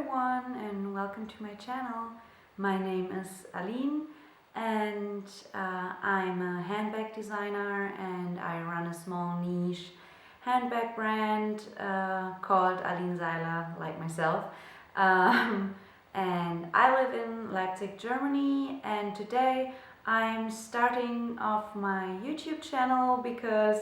everyone and welcome to my channel. My name is Aline and I'm a handbag designer and I run a small niche handbag brand called Aline Seiler, like myself. And I live in Leipzig, Germany, and today I'm starting off my YouTube channel because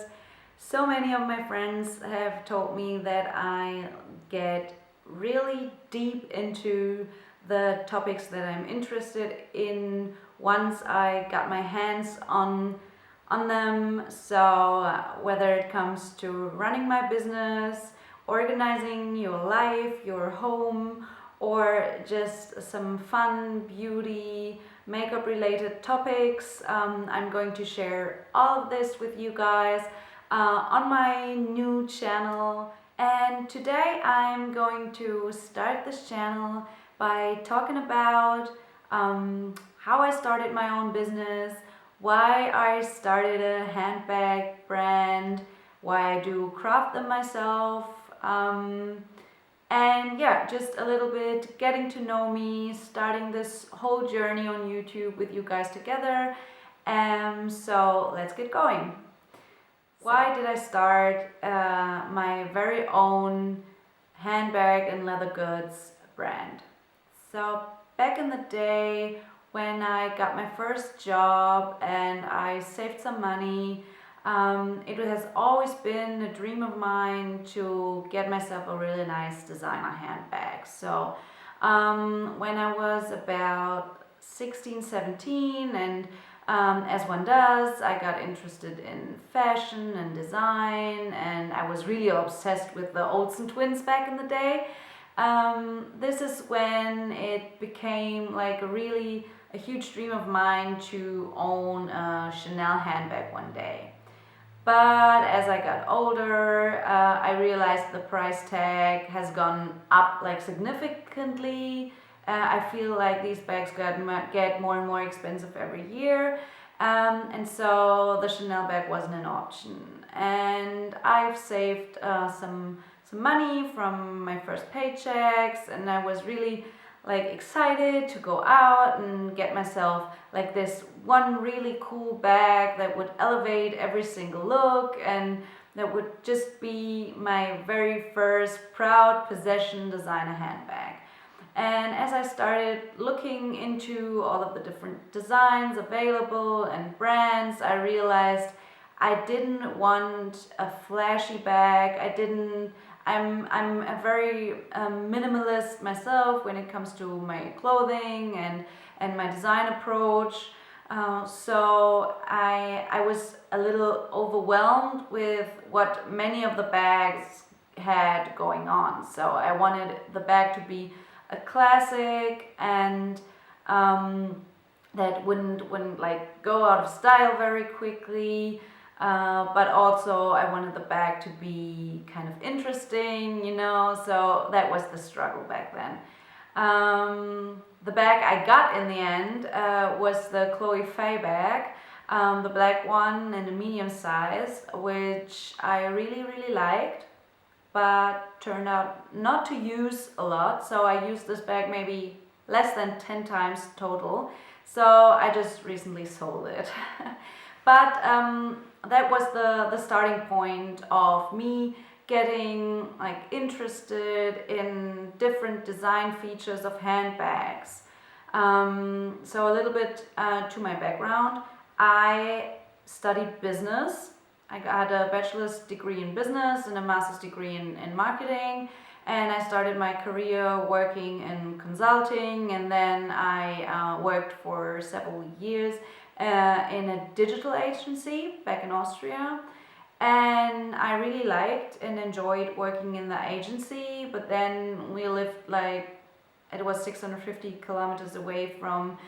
so many of my friends have told me that I get really deep into the topics that I'm interested in once I got my hands on them. So whether it comes to running my business, organizing your life, your home, or just some fun, beauty, makeup related topics, I'm going to share all of this with you guys on my new channel. And today I'm going to start this channel by talking about how I started my own business, why I started a handbag brand, why I do craft them myself, and yeah, just a little bit getting to know me, starting this whole journey on YouTube with you guys together. So let's get going. Why did I start my very own handbag and leather goods brand? So back in the day when I got my first job and I saved some money, it has always been a dream of mine to get myself a really nice designer handbag. So when I was about 16, 17 and as one does, I got interested in fashion and design, and I was really obsessed with the Olsen twins back in the day. This is when it became like a huge dream of mine to own a Chanel handbag one day. But as I got older, I realized the price tag has gone up like significantly. I feel like these bags get more and more expensive every year, and so the Chanel bag wasn't an option. And I've saved some money from my first paychecks, and I was really like excited to go out and get myself like this one really cool bag that would elevate every single look and that would just be my very first proud possession designer handbag. And as I started looking into all of the different designs available and brands, I realized I didn't want a flashy bag. I'm a very minimalist myself when it comes to my clothing and my design approach. So I was a little overwhelmed with what many of the bags had going on. So I wanted the bag to be a classic and that wouldn't like go out of style very quickly, but also I wanted the bag to be kind of interesting, so that was the struggle back then. The bag I got in the end was the Chloe Faye bag, the black one in a medium size, which I really liked, but turned out not to use a lot. So I used this bag maybe less than 10 times total. So I just recently sold it. But that was the starting point of me getting like interested in different design features of handbags. So a little bit to my background. I studied business. I got a bachelor's degree in business and a master's degree in marketing, and I started my career working in consulting, and then I worked for several years in a digital agency back in Austria, and I really liked and enjoyed working in the agency, but then we lived it was 650 kilometers away from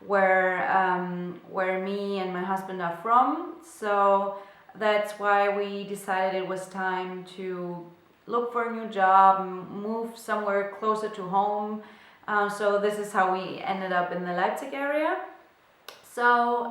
where me and my husband are from. So that's why we decided it was time to look for a new job and move somewhere closer to home. So this is how we ended up in the Leipzig area. So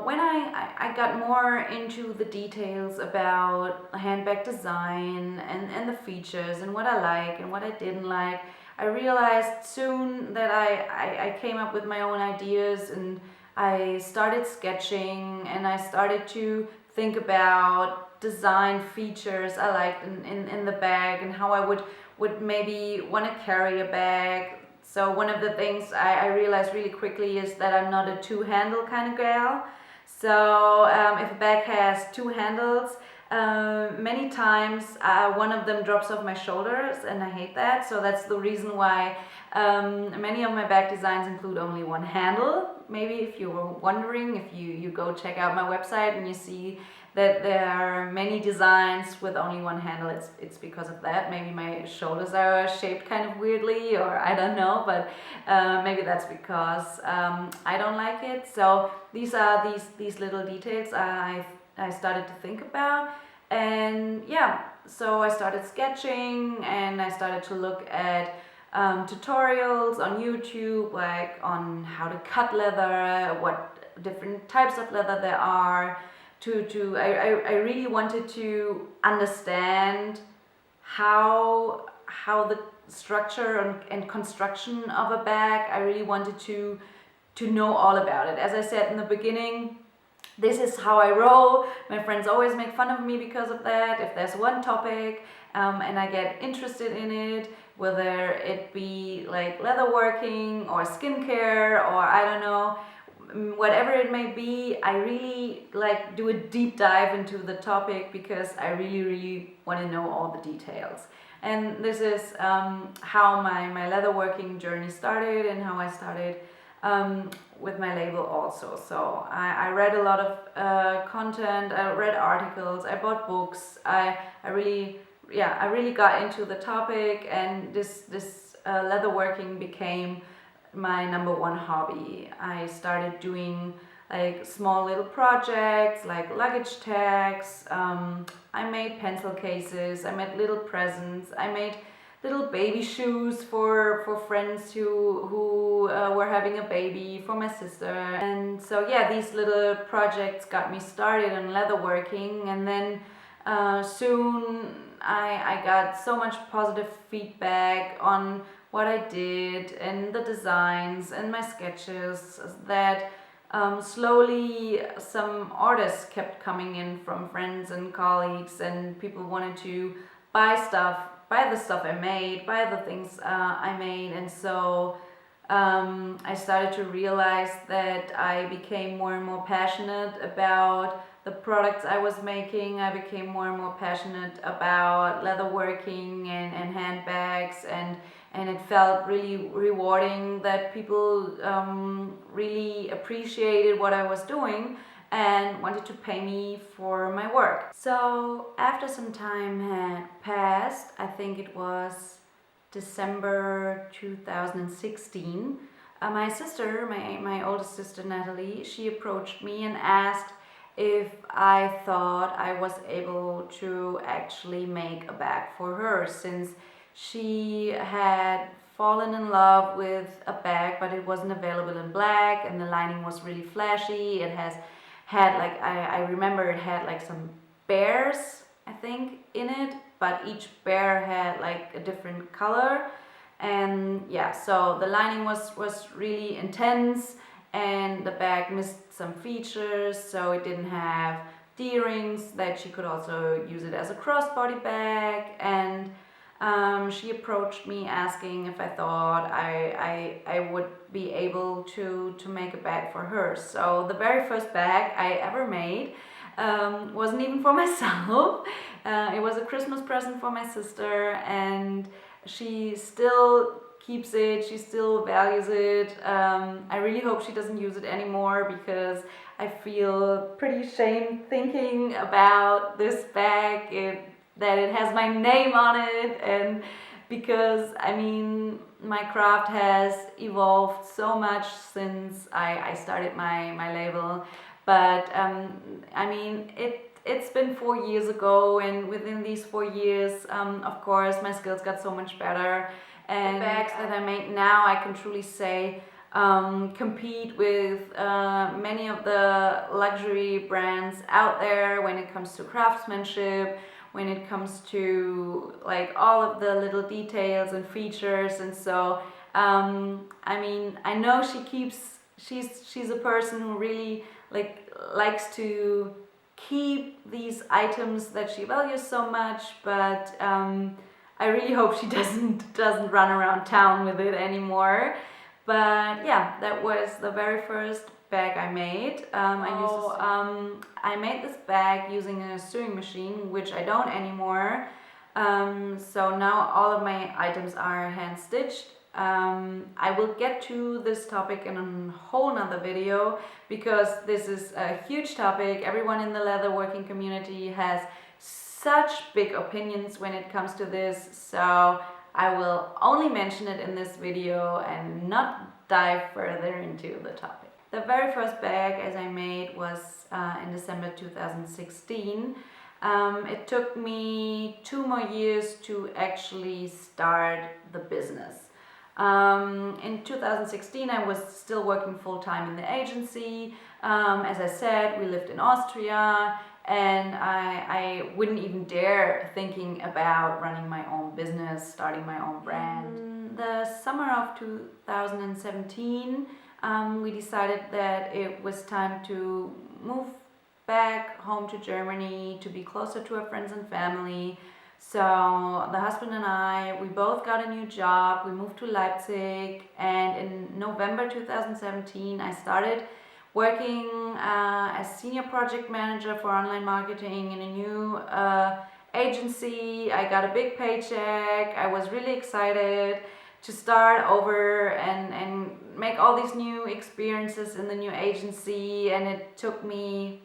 when I got more into the details about handbag design and the features and what I like and what I didn't like, I realized soon that I came up with my own ideas, and I started sketching, and I started to think about design features I liked in the bag, and how I would maybe want to carry a bag. So one of the things I realized really quickly is that I'm not a two-handle kind of gal. So if a bag has two handles, many times one of them drops off my shoulders, and I hate that. So that's the reason why many of my bag designs include only one handle. Maybe if you were wondering, if you go check out my website and you see that there are many designs with only one handle, it's because of that. Maybe my shoulders are shaped kind of weirdly, or I don't know, but maybe that's because I don't like it. So these are these little details I started to think about, and yeah, so I started sketching, and I started to look at tutorials on YouTube, like on how to cut leather, what different types of leather there are. I really wanted to understand how the structure and construction of a bag. I really wanted to know all about it. As I said in the beginning, this is how I roll. My friends always make fun of me because of that. If there's one topic and I get interested in it, whether it be like leatherworking or skincare, or I don't know, whatever it may be, I really like do a deep dive into the topic, because I really want to know all the details. And this is how my leatherworking journey started, and how I started with my label also. So I read a lot of content, I read articles, I bought books, I really got into the topic, and this leatherworking became my number one hobby. I started doing like small little projects like luggage tags. I made pencil cases, I made little presents, I made little baby shoes for friends who were having a baby, for my sister. And so yeah, these little projects got me started on leatherworking, and then soon I got so much positive feedback on what I did and the designs and my sketches, that slowly some orders kept coming in from friends and colleagues, and people wanted to buy the stuff I made, buy the things I made. And so I started to realize that I became more and more passionate about the products I was making. I became more and more passionate about leatherworking and handbags, and it felt really rewarding that people really appreciated what I was doing and wanted to pay me for my work. So after some time had passed, I think it was December 2016, my sister, my oldest sister Natalie, she approached me and asked if I thought I was able to actually make a bag for her, since she had fallen in love with a bag, but it wasn't available in black, and the lining was really flashy. It had like, I remember it had like some bears, I think, in it, but each bear had like a different color. And yeah, so the lining was really intense, and the bag missed some features, so it didn't have D-rings, that she could also use it as a crossbody bag. And she approached me asking if I thought I would be able to make a bag for her. So the very first bag I ever made wasn't even for myself. It was a Christmas present for my sister, and she still keeps it, she still values it. I really hope she doesn't use it anymore, because I feel pretty ashamed thinking about this bag, that it has my name on it, and because I mean my craft has evolved so much since I started my label. But I mean it's been 4 years ago, and within these 4 years of course my skills got so much better, and the bags that I make now, I can truly say compete with many of the luxury brands out there when it comes to craftsmanship, when it comes to like all of the little details and features. And so I mean, I know she's a person who really likes to keep these items that she values so much, but I really hope she doesn't run around town with it anymore. But yeah, that was the very first bag I made. I made this bag using a sewing machine, which I don't anymore. So now all of my items are hand stitched. I will get to this topic in a whole nother video because this is a huge topic. Everyone in the leatherworking community has such big opinions when it comes to this, so I will only mention it in this video and not dive further into the topic. The very first bag as I made was in December 2016. It took me 2 more years to actually start the business. In 2016 I was still working full-time in the agency. As I said, we lived in Austria, and I wouldn't even dare thinking about running my own business, starting my own brand. In the summer of 2017 we decided that it was time to move back home to Germany to be closer to our friends and family. So the husband and I, we both got a new job. We moved to Leipzig, and in November 2017 I started working as senior project manager for online marketing in a new agency. I got a big paycheck. I was really excited to start over and make all these new experiences in the new agency, and it took me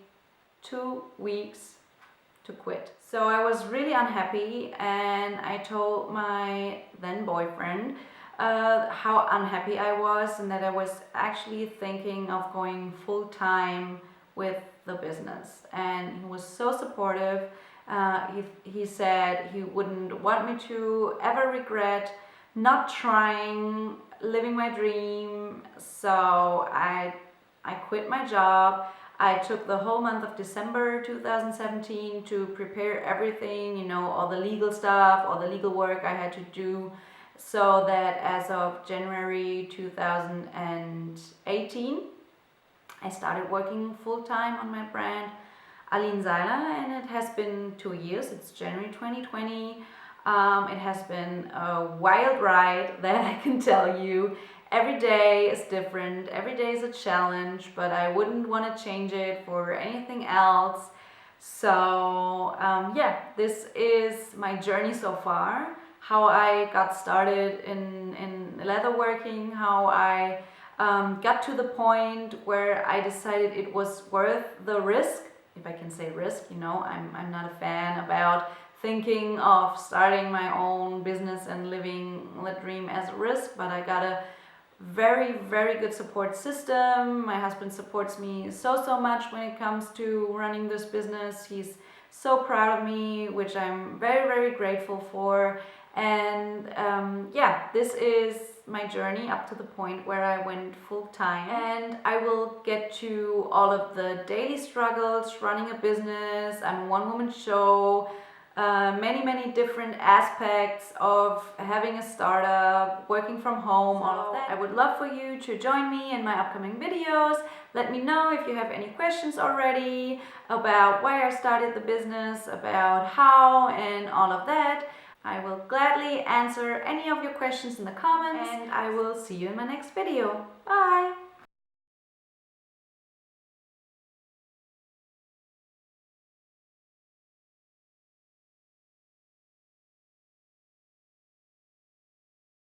2 weeks to quit. So I was really unhappy, and I told my then boyfriend how unhappy I was and that I was actually thinking of going full-time with the business. And he was so supportive. He said he wouldn't want me to ever regret not trying, living my dream. So I quit my job. I took the whole month of December 2017 to prepare everything, you know, all the legal stuff, all the legal work I had to do, so that as of January 2018 I started working full-time on my brand Aline Seiler, and it has been 2 years. It's January 2020. It has been a wild ride, that I can tell you. Every day is different, every day is a challenge, but I wouldn't want to change it for anything else. So yeah, this is my journey so far, how I got started in leatherworking, how I got to the point where I decided it was worth the risk, if I can say risk, you know. I'm not a fan about thinking of starting my own business and living the dream as a risk, but I got a very, very good support system. My husband supports me so much when it comes to running this business. He's so proud of me, which I'm very, very grateful for. And yeah, this is my journey up to the point where I went full-time, and I will get to all of the daily struggles running a business. I'm a one-woman show. Many different aspects of having a startup, working from home, all of that. I would love for you to join me in my upcoming videos. Let me know if you have any questions already about why I started the business, about how, and all of that. I will gladly answer any of your questions in the comments, and I will see you in my next video. Bye!